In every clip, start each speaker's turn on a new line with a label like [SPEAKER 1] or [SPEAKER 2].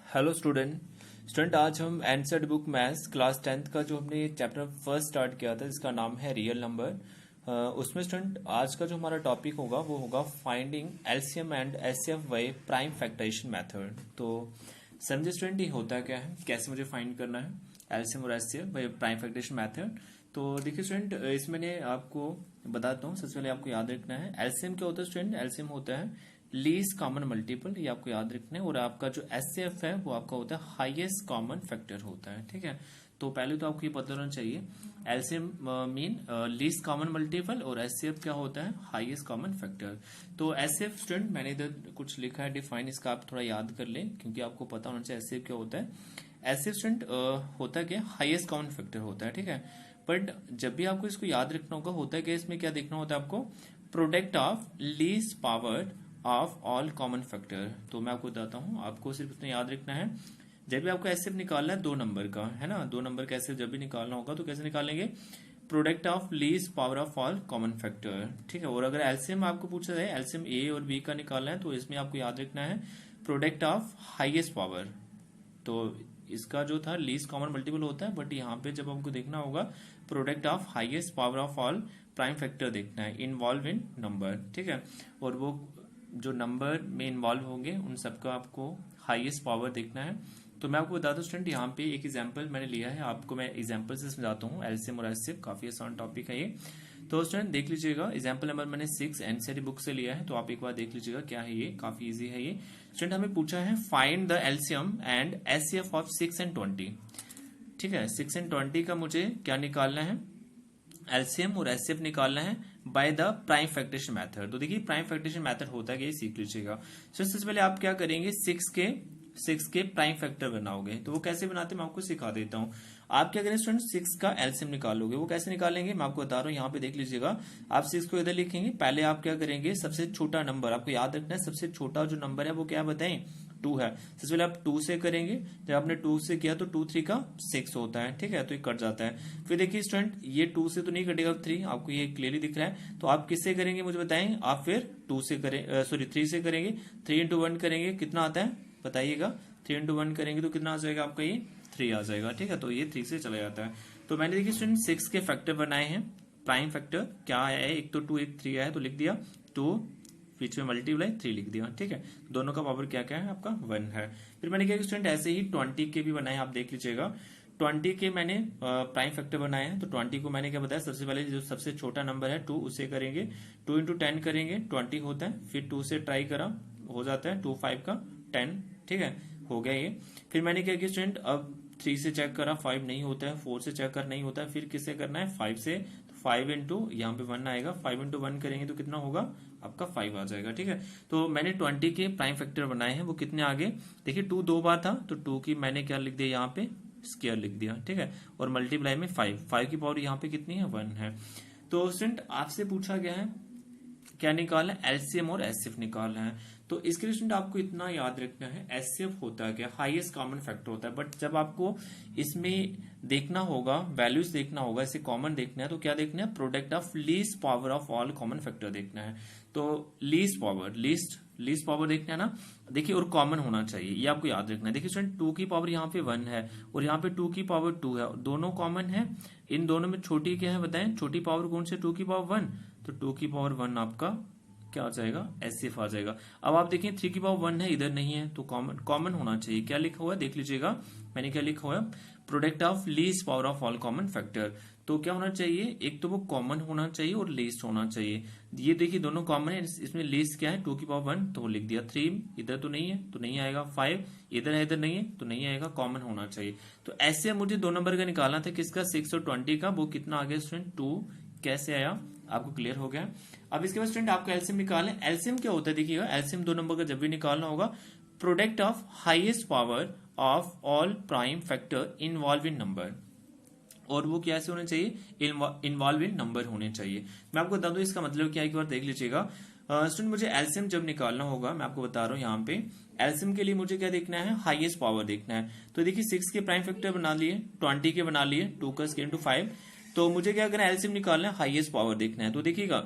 [SPEAKER 1] Hello student आज हम एनसेट book maths class 10th का जो हमने चैप्टर फर्स्ट स्टार्ट किया था जिसका नाम है रियल नंबर। उसमें स्टूडेंट आज का जो हमारा टॉपिक होगा वो होगा finding LCM and HCF by prime factorisation method. तो समझे स्टूडेंट ये होता क्या है, कैसे मुझे फाइंड करना है एलसीएम और HCF by prime factorisation method. तो देखिए स्टूडेंट इसमें मैंने आपको बताता हूँ। सबसे पहले आपको याद रखना है एलसीएम क्या होता है स्टूडेंट। एलसीएम होता है लीस्ट कॉमन मल्टीपल, ये आपको याद रखना है। और आपका जो एचसीएफ है वो आपका होता है हाईएस्ट कॉमन फैक्टर होता है। ठीक है, तो पहले तो आपको ये पता होना चाहिए LCM mean least common multiple और एचसीएफ क्या होता है हाईएस्ट कॉमन फैक्टर। तो एचसीएफ स्टूडेंट मैंने इधर कुछ लिखा है डिफाइन, इसका आप थोड़ा याद कर लें क्योंकि आपको पता होना चाहिए एचसीएफ क्या होता है। एचसीएफ स्टूडेंट होता है क्या, हाईएस्ट कॉमन फैक्टर होता है। ठीक है, बट जब भी आपको इसको याद रखना होगा होता है क्या, इसमें क्या देखना होता है आपको, product of least power of all common factor. तो मैं आपको बताता हूँ, आपको सिर्फ इतना याद रखना है जब भी आपको एचसीएफ निकालना है 2 नंबर का, है ना, 2 नंबर का एचसीएफ जब भी निकालना होगा तो कैसे निकालेंगे, product of least power of all common factor. ठीक है, और अगर एलसीएम आपको पूछा जाए एलसीएम ए और बी का निकालना है तो इसमें आपको याद रखना है प्रोडक्ट ऑफ हाईएस्ट पावर। तो इसका जो था लीस्ट कॉमन मल्टीपल होता है, बट यहाँ पे जब हमको देखना होगा product of highest power of all prime factor देखना है इन्वॉल्व इन नंबर। ठीक है, और वो जो नंबर में इन्वॉल्व होंगे उन सबका आपको हाईएस्ट पावर देखना है। तो मैं आपको बता दूं स्टूडेंट, यहाँ पे एक एग्जांपल मैंने लिया है, आपको मैं एग्जांपल से समझाता हूँ एलसीएम और एचसीएफ, काफी आसान टॉपिक है ये। तो स्टूडेंट देख लीजिएगा, एग्जांपल नंबर मैंने 6 एनसीईआरटी बुक से लिया है, तो आप एक बार देख लीजिएगा क्या है ये, काफी इजी है ये। स्टूडेंट हमें पूछा है find the LCM and HCF of 6 and 20। ठीक है, 6 and 20 का मुझे क्या निकालना है, एलसीएम और एचसीएफ निकालना है by the prime factorisation method. तो देखिए प्राइम फैक्टराइजेशन मेथड होता है कि सीख लीजिएगा। सबसे पहले आप क्या करेंगे, 6 के प्राइम फैक्टर बनाओगे। तो वो कैसे बनाते हैं मैं आपको सिखा देता हूँ। आप क्या करें स्टूडेंट, 6 का एलसीएम निकालोगे। वो कैसे निकालेंगे मैं आपको बता रहा हूँ, यहाँ पे देख लीजिएगा। आप 6 को इधर लिखेंगे, पहले आप क्या करेंगे, सबसे छोटा नंबर आपको याद रखना है, सबसे छोटा जो नंबर है वो क्या बताएं, 2 है। सबसे पहले आप 2 से करेंगे, जब आपने 2 से किया तो 2 3 का 6 होता है। ठीक है, तो ये कट जाता है। फिर देखिए स्टूडेंट ये 2 से तो नहीं कटेगा 3, आपको ये क्लियरली दिख रहा है। तो आप किससे करेंगे मुझे बताएं, आप फिर 2 से करें, सॉरी 3 से करेंगे। 3 into 1 करेंगे, कितना आता है बताइएगा, 3 into 1 करेंगे तो कितना आ जाएगा आपका, ये 3 आ जाएगा। ठीक है, तो ये 3 से चला जाता है। तो मैंने देखिए स्टूडेंट 6 के फैक्टर बनाए हैं। प्राइम फैक्टर क्या है, एक तो 2 एक 3 है तो लिख दिया 2, बीच में मल्टीप्लाई 3 लिख दिया। ठीक है, दोनों का पावर क्या क्या है आपका 1 है। फिर मैंने क्या स्टूडेंट ऐसे ही 20 के भी बनाए, आप देख लीजिएगा। 20 के मैंने प्राइम फैक्टर बनाए हैं। तो 20 को मैंने क्या बताया, सबसे पहले जो सबसे छोटा नंबर है 2 उसे करेंगे, 2 into 10 करेंगे 20 होता है। फिर 2 से ट्राई करा, हो जाता है 2 5 का 10। ठीक है, हो गया ये। फिर मैंने क्या किया स्टूडेंट, अब 3 से चेक करा 5 नहीं होता है, 4 से चेक कर नहीं होता है, फिर किससे करना है 5 से। 5 into यहाँ पे 1 आएगा, 5 into 1 करेंगे तो कितना होगा आपका 5 आ जाएगा। ठीक है, तो मैंने 20 के प्राइम फैक्टर बनाए हैं। वो कितने आगे देखिए, 2 2 बार था तो 2 की मैंने क्या लिख दिया यहाँ पे, स्क्वायर लिख दिया। ठीक है, और मल्टीप्लाई में 5 की पावर यहाँ पे कितनी है 1 है। तो स्टूडेंट आपसे पूछा गया है क्या निकालना है, एलसीएम और एचसीएफ निकालना है। तो इसके लिए स्टूडेंट आपको इतना याद रखना है, एचसीएफ होता है क्या, हाईएस्ट कॉमन फैक्टर होता है। बट जब आपको इसमें देखना होगा, वैल्यूज देखना होगा, इसे कॉमन देखना है तो क्या देखना है, product of least power of all common factor देखना है। तो लीस्ट पावर देखना है ना, देखिए, और कॉमन होना चाहिए, ये आपको याद रखना है। देखिए स्टूडेंट 2 की पावर यहाँ पे 1 है और यहाँ पे 2 की पावर 2 है, दोनों कॉमन है। इन दोनों में छोटी क्या है बताएं, छोटी पावर कौन सी, 2 की पावर 1। तो 2 की पावर 1 आपका क्या आ जाएगा, एचसीएफ आ जाएगा। अब आप देखें 3 की पावर 1 है, इधर नहीं है, तो कॉमन होना चाहिए। क्या लिखा हुआ है देख लीजिएगा, मैंने क्या लिखा हुआ है, product of least power of all common factor. तो क्या होना चाहिए, एक तो वो कॉमन होना चाहिए और लीस्ट होना चाहिए। ये देखिए दोनों कॉमन है, इसमें लीस्ट क्या है 2 की पावर 1, तो लिख दिया। 3 इधर तो नहीं है तो नहीं आएगा, 5 इधर है इधर नहीं है तो नहीं आएगा, कॉमन होना चाहिए। तो ऐसे मुझे 2 नंबर का निकालना था, किसका, 6 और 20 का। वो कितना आ गया स्टूडेंट 2, कैसे आया आपको क्लियर हो गया। अब इसके बाद स्टूडेंट आपको एलसीएम निकालना है। एलसीएम क्या होता है देखिएगा, एलसीएम 2 नंबर का जब भी निकालना होगा, product of highest power of all prime factor involve in number. और वो कैसे होने चाहिए, इन्वॉल्व इन नंबर होने चाहिए। मैं आपको बता दूं इसका मतलब क्या है, एक बार देख लीजिएगा। स्टूडेंट मुझे एलसीएम जब निकालना होगा, मैं आपको बता रहा हूं यहाँ पे एलसीएम के लिए मुझे क्या देखना है, हाईएस्ट पावर देखना है। तो देखिए 6 के प्राइम फैक्टर बना लिए, 20 के बना लिए, 2 का स्क्वायर इंटू 5। तो मुझे क्या करना है, एलसीएम निकालना है, हाईएस्ट पावर देखना है। तो देखिएगा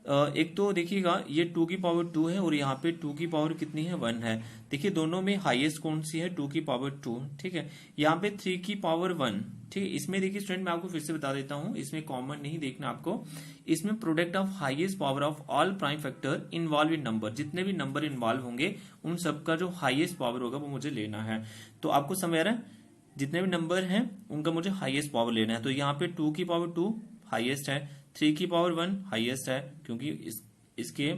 [SPEAKER 1] एक तो देखिएगा ये 2 की पावर 2 है और यहाँ पे 2 की पावर कितनी है 1 है। देखिए दोनों में हाईएस्ट कौन सी है 2 की पावर 2, ठीक है। यहाँ पे 3 की पावर 1, ठीक है। इसमें देखिए स्टूडेंट मैं आपको फिर से बता देता हूँ, इसमें कॉमन नहीं देखना आपको। इसमें product of highest power of all prime factor involve in number, जितने भी नंबर इन्वॉल्व होंगे उन सबका जो हाईएस्ट पावर होगा वो मुझे लेना है। तो आपको समझ आ रहा है, जितने भी नंबर हैं उनका मुझे हाईएस्ट पावर लेना है। तो यहाँ पे 2 की पावर 2 हाईएस्ट है, 3 की पावर 1 हाईएस्ट है, क्योंकि इसके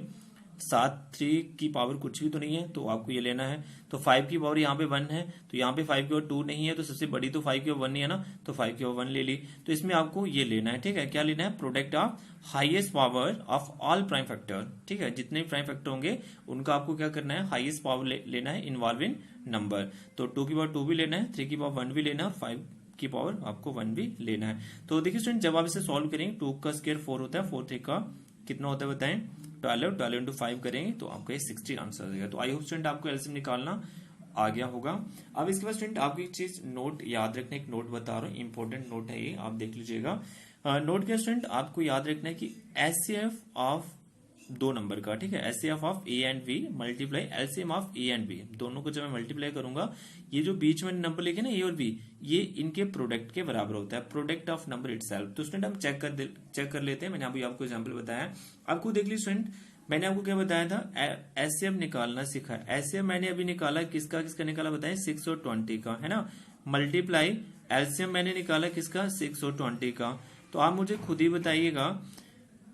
[SPEAKER 1] साथ 3 की पावर कुछ भी तो नहीं है, तो आपको ये लेना है। तो 5 की पावर यहाँ पे 1 है, तो यहाँ पे 5 की पावर 2 नहीं है, तो सबसे बड़ी तो 5 की पावर 1 नहीं है ना, तो 5 की पावर 1 ले ली। तो इसमें आपको ये लेना है, ठीक है। क्या लेना है, product of highest power of all prime factor, ठीक है। जितने भी प्राइम फैक्टर होंगे उनका आपको क्या करना है, हाईएस्ट पावर लेना है इन्वॉल्व इन नंबर। तो 2 की पावर 2 भी लेना है, 3 की पावर 1 भी लेना है और 5 की पावर आपको 1 भी लेना है। तो देखिए स्टूडेंट जब आप इसे सॉल्व करेंगे, 2 का स्क्वायर 4 होता है, 4 3 का कितना होता है बताएं, 12 इंटू 5 करेंगे तो आपका ये 16 आंसर आ जाएगा। तो आई होप स्टूडेंट आपको एलसीएम निकालना आ गया होगा। अब इसके बाद स्टूडेंट आपको एक चीज नोट याद रखना, एक नोट बता रहा हूँ, इंपॉर्टेंट नोट है ये, आप देख लीजिएगा। नोट क्या स्टूडेंट, आपको याद रखना है कि एचसीएफ ऑफ 2 नंबर का, ठीक है, HCF of A and B multiply LCM of A and B, दोनों को जब मैं मल्टीप्लाई करूंगा, ये जो बीच में नंबर लिखे ना ए और बी, ये इनके प्रोडक्ट के बराबर होता है, प्रोडक्ट ऑफ नंबर इटसेल्फ। तो स्टूडेंट हम चेक कर लेते हैं। मैंने अभी आपको एग्जांपल बताया, आपको देख ली स्टूडेंट, मैंने आपको क्या बताया था, एचसीएफ निकालना सीखा। एचसीएफ मैंने अभी निकाला, किसका किसका निकाला बताएं, 6 और 20 का, है ना। मल्टीप्लाई एलसीएम मैंने निकाला किसका, 6 और 20 का। तो आप मुझे खुद ही बताइएगा,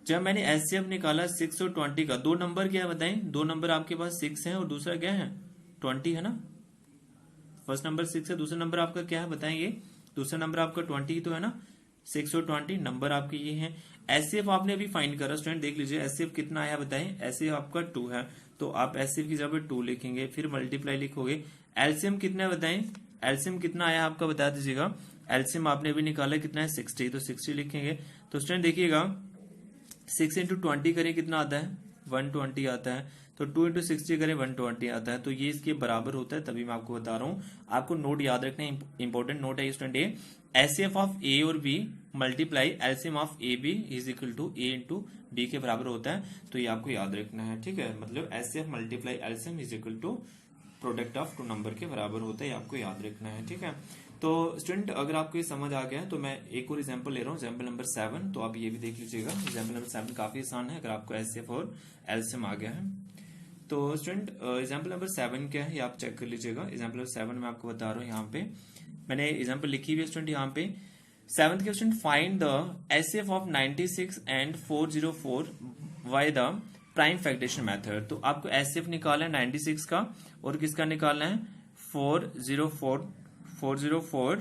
[SPEAKER 1] जब मैंने एचसीएफ निकाला 6 और 20 का, 2 नंबर क्या है बताएं, 2 नंबर आपके पास 6 है और दूसरा क्या है 20, है ना। फर्स्ट नंबर 6 है, दूसरा नंबर आपका क्या है बताएं, ये दूसरा नंबर आपका 20 ही तो है ना। 6 और 20 नंबर आपके ये हैं। एचसीएफ आपने अभी फाइंड करा स्टूडेंट, देख लीजिए एचसीएफ कितना आया बताएं, एचसीएफ आपका 2 है, तो आप एचसीएफ की जगह पे 2 लिखेंगे, फिर मल्टीप्लाई लिखोगे। एलसीएम कितना है बताएं, एलसीएम कितना आया आपका बता दीजिएगा। एलसीएम आपने अभी निकाला कितना है 60, तो 60 लिखेंगे। तो स्टूडेंट देखिएगा 6 इंटू 20 करें कितना आता है, 120 आता है। तो 2 इंटू 60 करें 120 आता है। तो ये इसके बराबर होता है, तभी मैं आपको बता रहा हूँ। आपको नोट याद रखना है, इंपॉर्टेंट नोट है स्टूडेंट ये, एचसीएफ ऑफ ए और B multiply LCM of A B is equal to A into B के बराबर होता है। तो ये आपको याद रखना है, ठीक है। मतलब HCF multiply LCM is equal to product of 2 number के बराबर होता है, आपको याद रखना है, ठीक है। तो स्टूडेंट अगर आपको ये समझ आ गया है तो मैं एक और एग्जांपल ले रहा हूँ, एग्जांपल नंबर 7। तो आप ये भी देख लीजिएगा, एग्जांपल नंबर 7 काफी आसान है अगर आपको एचसीएफ और एलसीएम आ गया है। तो स्टूडेंट एग्जांपल नंबर 7 क्या है ये आप चेक कर लीजिएगा। एग्जांपल नंबर 7 मैं आपको बता रहा हूँ, यहाँ पे मैंने एग्जांपल लिखी हुई है स्टूडेंट। यहाँ पे 7th question, find the HCF of 96 and 404 by the prime factorisation method. तो आपको एचसीएफ निकालना है 96 का और किसका निकालना है 404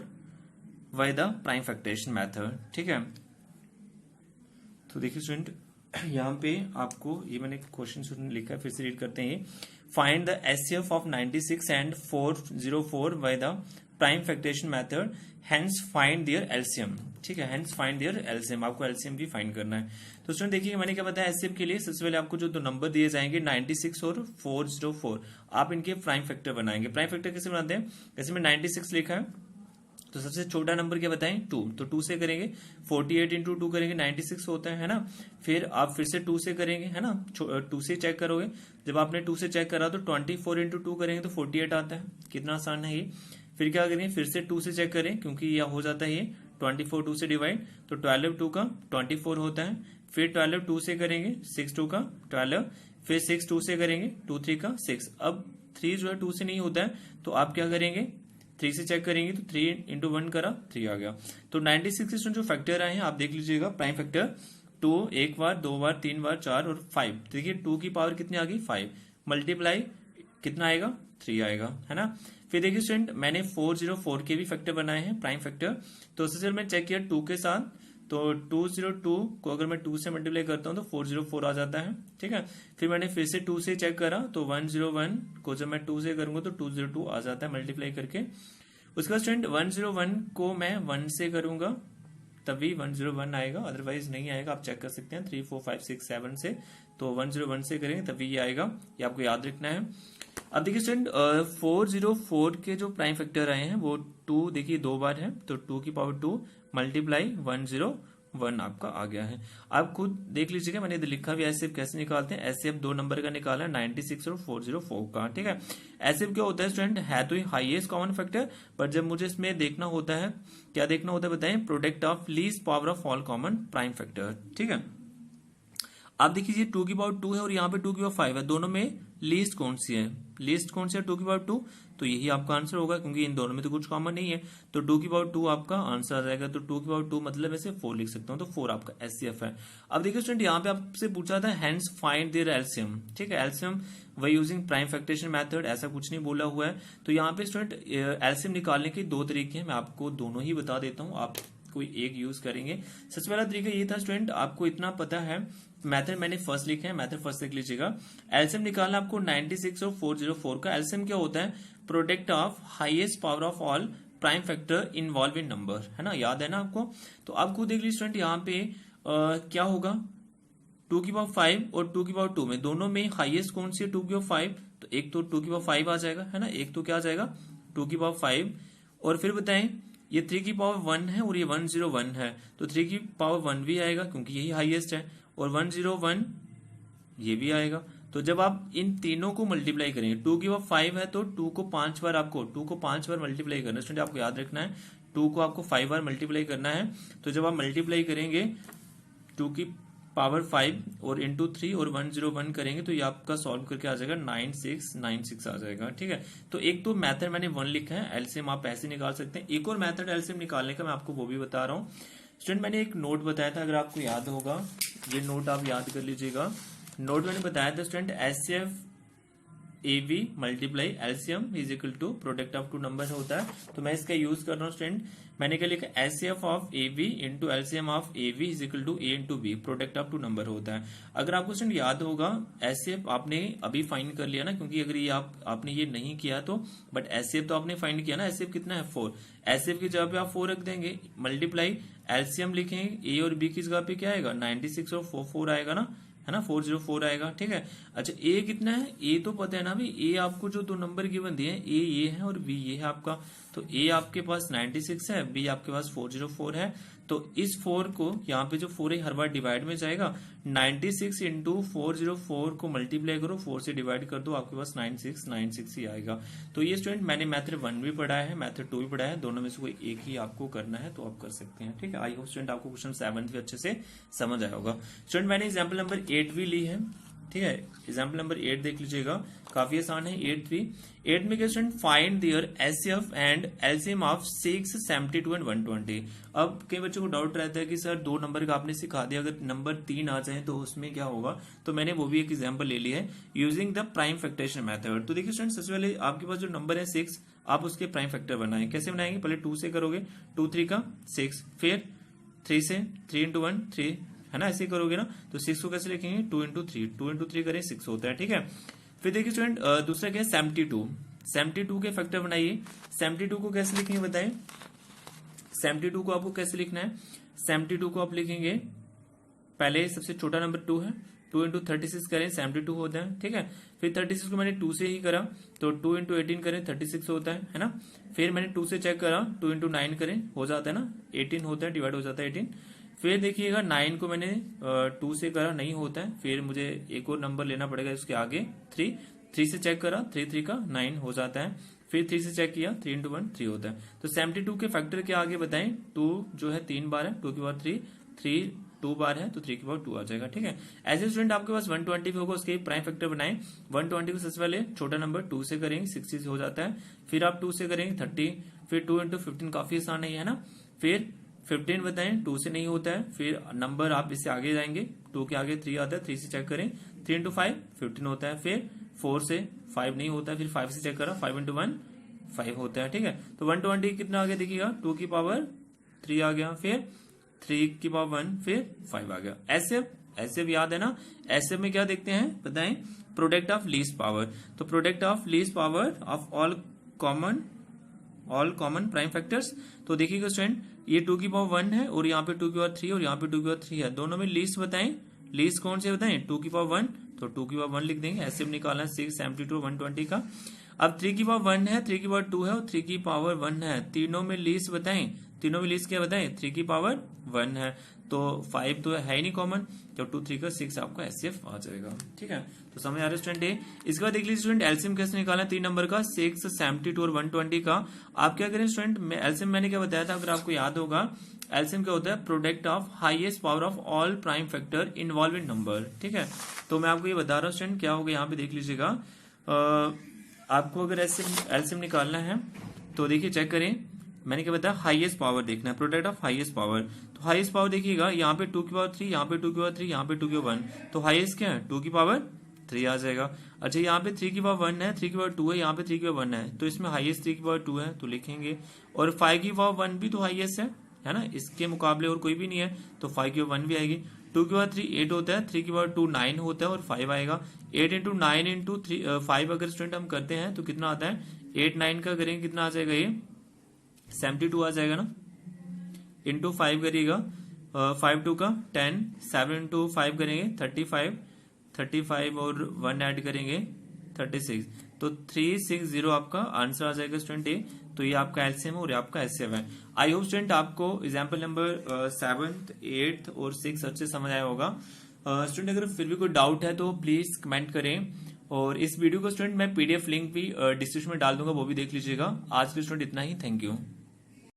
[SPEAKER 1] by the prime factorisation method, ठीक है। तो देखिए स्टूडेंट यहाँ पे आपको ये मैंने क्वेश्चन लिखा है, फिर से रीड करते हैं। Find the HCF of 96 and 404 by the prime factorisation method, hence find their LCM, ठीक है। हेंस फाइंड देयर एलसीएम, आपको एलसीएम भी फाइंड करना है। तो स्टूडेंट देखिए मैंने क्या बताया, एचसीएफ के लिए सबसे पहले आपको जो 2 नंबर दिए जाएंगे 96 और 404, आप इनके प्राइम फैक्टर बनाएंगे। प्राइम फैक्टर कैसे बनाते हैं, जैसे में 96 लिखा है तो सबसे छोटा नंबर क्या बताएं 2, तो 2 से करेंगे। 48 इंटू 2 करेंगे 96 होता है ना। फिर आप फिर से 2 से करेंगे, है ना, 2 से चेक करोगे। जब आपने 2 से चेक करा तो 24 इंटू 2 करेंगे तो 48 आता है। कितना आसान है ये। फिर क्या करेंगे, फिर से 2 से चेक करें, क्योंकि यह हो जाता है ये 24 2 से डिवाइड, तो 12 2 का 24 होता है। फिर 12 2 से करेंगे, 6 2 का 12, फिर 6 2 से करेंगे, 2 3 का 6। अब 3 जो है 2 से नहीं होता है, तो आप क्या करेंगे 3 से चेक करेंगे, तो 3 इंटू 1 करा 3 आ गया। तो 96 से जो फैक्टर आए हैं आप देख लीजिएगा, प्राइम फैक्टर 2 1 बार, 2 बार, 3 बार, 4 और 5। देखिए 2 की पावर कितनी आ गई 5, मल्टीप्लाई कितना आएगा 3 आएगा, है ना। फिर देखिए स्टूडेंट मैंने 404 के भी फैक्टर बनाए हैं, प्राइम फैक्टर। तो उससे चल मैं चेक किया 2 के साथ, तो 202 को अगर मैं 2 से मल्टीप्लाई करता हूं तो 404 आ जाता है, ठीक है। फिर मैंने फिर से 2 से चेक करा तो 101 को जब मैं 2 से करूंगा तो 202 आ जाता है मल्टीप्लाई करके। उसके बाद स्टूडेंट 101 को मैं 1 से करूंगा तभी 101 आएगा, अदरवाइज नहीं आएगा। आप चेक कर सकते हैं 3 4 5 6 7 से, तो 101 से करेंगे तभी ये आएगा, ये आपको याद रखना है। अब देखिए स्टूडेंट 404 के जो प्राइम फैक्टर आए हैं वो 2 देखिए 2 बार है, तो 2 की पावर 2 मल्टीप्लाई 1 आपका आ गया है। आप खुद देख लीजिएगा, मैंने इधर लिखा भी एचसीएफ कैसे निकालते हैं। एचसीएफ 2 नंबर का निकाला है 96 और 404 का, ठीक है। एचसीएफ क्या होता है स्टूडेंट, है तो हाईएस्ट कॉमन फैक्टर, पर जब मुझे इसमें देखना होता है, क्या देखना होता है बताएं, product of least power of all common prime factor, ठीक है। आप देखिए 2 की पावर 2 है और यहाँ पे 2 की पावर 5 है, दोनों में लीस्ट कौन सी है, लीस्ट कौन सी है 2 की पावर 2, तो यही आपका आंसर होगा, क्योंकि इन दोनों में तो कुछ कॉमन नहीं है, तो 2 की पावर 2 आपका आंसर आ जाएगा। तो 2 की पावर 2 मतलब ऐसे 4 लिख सकता हूँ, तो 4 आपका एचसीएफ है। अब देखिए स्टूडेंट, यहाँ पे आपसे पूछा था हैंस फाइंड देयर एलसीएम, ठीक है, एलसीएम वही यूजिंग प्राइम फैक्टरेशन मेथड, ऐसा कुछ नहीं बोला हुआ है। तो यहाँ पे स्टूडेंट एलसीएम निकालने के 2 तरीके हैं, मैं आपको दोनों ही बता देता हूँ, आप कोई एक यूज करेंगे। सबसे पहला तरीका ये था स्टूडेंट, आपको इतना पता है, मेथड मैंने फर्स्ट लिखा है, मेथड फर्स्ट लिख लीजिएगा। एलसीएम निकालना आपको 96 और 404 का। एलसीएम क्या होता है, product of highest power of all prime factor involve in number, है ना, याद है ना आपको। तो आपको देख लीजिए स्टूडेंट, यहाँ पे क्या होगा, 2 की पावर 5 और 2 की पावर 2 में दोनों में हाईएस्ट कौन सी है, 2 की पावर 5, तो एक तो 2 की पावर 5 आ जाएगा, है ना, एक तो क्या आ जाएगा 2 की पावर 5, और फिर बताएं ये 3 की पावर 1 है और ये 101 है, तो 3 की पावर 1 भी आएगा क्योंकि यही हाईएस्ट है, और 101 ये भी आएगा। तो जब आप इन तीनों को मल्टीप्लाई करेंगे, 2 की पावर 5 है तो 2 को 5 बार आपको 2 को 5 बार मल्टीप्लाई करना है स्टूडेंट, आपको याद रखना है 2 को आपको 5 बार मल्टीप्लाई करना है। तो जब आप मल्टीप्लाई करेंगे 2 की पावर 5 और इंटू 3 और 101 करेंगे तो ये आपका सॉल्व करके आ जाएगा 9696 आ जाएगा, ठीक है। तो एक तो मेथड मैंने 1 लिखा है, एलसीएम आप ऐसे निकाल सकते हैं। एक और मेथड एलसीएम निकालने का मैं आपको वो भी बता रहा हूँ स्टूडेंट। मैंने एक नोट बताया था, अगर आपको याद होगा, ये नोट आप याद कर लीजिएगा। नोट मैंने बताया था student, HCF A B multiply LCM is equal to product of 2 number होता है। तो मैं इसका यूज कर रहा हूँ स्टूडेंट, मैंने क्या लिखा, HCF of A B into LCM of A B is equal to A into B, product of 2 number होता है। अगर आपको स्टूडेंट याद होगा, एचसीएफ आपने अभी फाइंड कर लिया ना, क्योंकि अगर ये आपने ये नहीं किया तो, बट एचसीएफ तो आपने फाइंड किया ना, एचसीएफ कितना है 4, एचसीएफ की जगह पे आप 4 रख देंगे, मल्टीप्लाई एलसीएम लिखेंगे, ए और बी की जगह पे क्या आएगा 96 और 4 आएगा ना, है ना, 404 आएगा, ठीक है। अच्छा ए कितना है, ए तो पता है ना भाई, ए आपको जो 2 नंबर गिवन दिए हैं, ए ये है और बी ये है आपका, तो ए आपके पास 96 है, बी आपके पास 404 है। तो इस 4 को यहाँ पे जो 4 है हर बार डिवाइड में जाएगा, 96 इंटू 404 को मल्टीप्लाई करो, 4 से डिवाइड कर दो, आपके पास 9696 ही आएगा। तो ये स्टूडेंट मैंने मेथड 1 भी पढ़ा है, मेथड 2 भी पढ़ा है, दोनों में से कोई एक ही आपको करना है तो आप कर सकते हैं, ठीक है। आई होप स्टूडेंट आपको क्वेश्चन 7 भी अच्छे से समझ आया होगा। स्टूडेंट मैंने एग्जाम्पल नंबर 8 भी ली है, ठीक है, एग्जाम्पल नंबर 8 देख लीजिएगा, काफी आसान है। 8 में क्या student, find their HCF and LCM of 6, 72 एंड 120। अब कई बच्चों को डाउट रहता है कि सर 2 नंबर का आपने सिखा दिया, अगर नंबर 3 आ जाए तो उसमें क्या होगा, तो मैंने वो भी एक एग्जाम्पल ले लिया है using the prime factorisation method. तो देखिए स्टूडेंट, सबसे पहले आपके पास जो नंबर है 6, आप उसके प्राइम फैक्टर बनाएं, कैसे बनाएंगे, पहले 2 से करोगे, 2 3 का 6, फिर 3 से 3 इंटू 1 3, है ना, ऐसे करोगे ना, तो 6 को कैसे लिखेंगे 2 इंटू 3, 2 इंटू 3 करें 6 होता है, ठीक है। फिर देखिए स्टूडेंट दूसरा क्या है 72 के फैक्टर बनाइए। 72 को कैसे लिखेंगे बताएं, 72 को आपको कैसे लिखना है, 72 को आप लिखेंगे, पहले सबसे छोटा नंबर 2 है, 2 इंटू 36 करें 72 होता है, ठीक है। फिर 36 को मैंने 2 से ही करा, तो 2 इंटू 18 करें 36 होता है ना। फिर मैंने 2 से चेक करा, 2 इंटू 9 करें, हो जाता है ना, 18 होता है, डिवाइड हो जाता है 18। फिर देखिएगा 9 को मैंने 2 से करा, नहीं होता है, फिर मुझे एक और नंबर लेना पड़ेगा उसके आगे, 3 से चेक करा, 3 का 9 हो जाता है। फिर 3 से चेक किया, 3 इंटू 1 3 होता है। तो 72 के फैक्टर के आगे बताएं, 2 जो है 3 बार है, 2 की पावर 3 2 बार है, तो 3 की पावर 2 आ जाएगा, ठीक है। ऐसे स्टूडेंट आपके पास 120 भी होगा, उसके प्राइम फैक्टर बनाएं। 120 को सबसे पहले छोटा नंबर 2 से करेंगे, 60 से हो जाता है, फिर आप 2 से करेंगे 30, फिर 2 इंटू 15 काफी आसान है ना। फिर 15 बताएं, 2 से नहीं होता है, फिर नंबर आप इससे आगे जाएंगे, 2 के आगे 3 आता है, 3 से चेक करें, 3 इंटू 5 15 होता है। फिर 4 से 5 नहीं होता है, फिर 5 से चेक करा, 5 इंटू 1 5 होता है, ठीक है। तो 120 कितना आ गया देखिएगा, 2 की पावर 3 आ गया, फिर 3 की पावर 1, फिर 5 आ गया। एसएफ याद है ना, एसएफ में क्या देखते हैं बताएं, प्रोडक्ट ऑफ लीस्ट पावर। तो product of least power of all common prime factors. तो देखिएगा स्टूडेंट, ये 2 की पावर 1 है और यहाँ पे 2 की पावर 3 और यहाँ पे 2 की पावर 3 है, दोनों में लीस्ट बताएं, लीस्ट कौन से बताएं, 2 की पावर 1, तो 2 की पावर 1 लिख देंगे। एसएफ निकालना है 6, 72, 120 का। अब 3 की पावर 1 है, 3 की पावर 2 है और 3 की पावर 1 है, तीनों में लीस्ट बताएं, तीनों में लीस्ट क्या बताएं, 3 की पावर 1 है। तो 5 तो है ही नहीं कॉमन, तो 2 3 का 6 आपका एचसीएफ आ जाएगा। ठीक है, तो समझ आ रहा है स्टूडेंट ए। इसके बाद देख लीजिए स्टूडेंट एलसीएम कैसे निकालना है 3 नंबर का 6, 72 और 120 का। आप क्या करें स्टूडेंट, एलसीएम मैंने क्या बताया था, अगर आपको याद होगा, एलसीएम क्या होता है, product of highest power of all prime factor involve in number. ठीक है, तो मैं आपको ये बता रहा हूँ स्टूडेंट, क्या होगा यहाँ पे देख लीजिएगा। आपको अगर एलसीएम निकालना है तो देखिए चेक करें, मैंने क्या बताया, हाईएस्ट पावर देखना है, प्रोडक्ट ऑफ हाईएस्ट पावर। तो हाईएस्ट पावर देखिएगा, यहाँ पे 2 की पावर 3, यहाँ पे 2 की पावर 3, यहाँ पे 2 की पावर 1, तो हाईएस्ट क्या है, 2 की पावर 3 आ जाएगा। अच्छा, यहाँ पे 3 की पावर 1 है, 3 की पावर 2 है, यहाँ पे 3 की पावर 1 है, तो इसमें हाईएस्ट 3 की पावर 2 है, तो लिखेंगे। और 5 की पावर 1 भी तो हाईएस्ट है ना, इसके मुकाबले और कोई भी नहीं है, तो 5 की पावर 1 भी आएगी। 2 की पावर 3 8 होता है, 3 की पावर 2 9 होता है, और 5 आएगा। 8 इंटू 9 इंटू 5 अगर स्टूडेंट हम करते हैं तो कितना आता है, 8 9 का करेंगे कितना आ जाएगा, ये 72 आ जाएगा ना, इंटू 5 करिएगा, 5 2 का 10, 7 इंटू 5 करेंगे 35, 35 और 1 ऐड करेंगे 36, तो 360 आपका आंसर आ जाएगा स्टूडेंट ए। तो ये आपका एलसीएम है और ये आपका एचसीएफ है। आई होप स्टूडेंट आपको एग्जाम्पल नंबर 7, 8 और 6 अच्छे समझ आया होगा। स्टूडेंट अगर फिर भी कोई डाउट है तो प्लीज कमेंट करें, और इस वीडियो को स्टूडेंट मैं पीडीएफ लिंक भी डिस्क्रिप्शन में डाल दूंगा, वो भी देख लीजिएगा। आज के स्टूडेंट इतना ही, थैंक यू।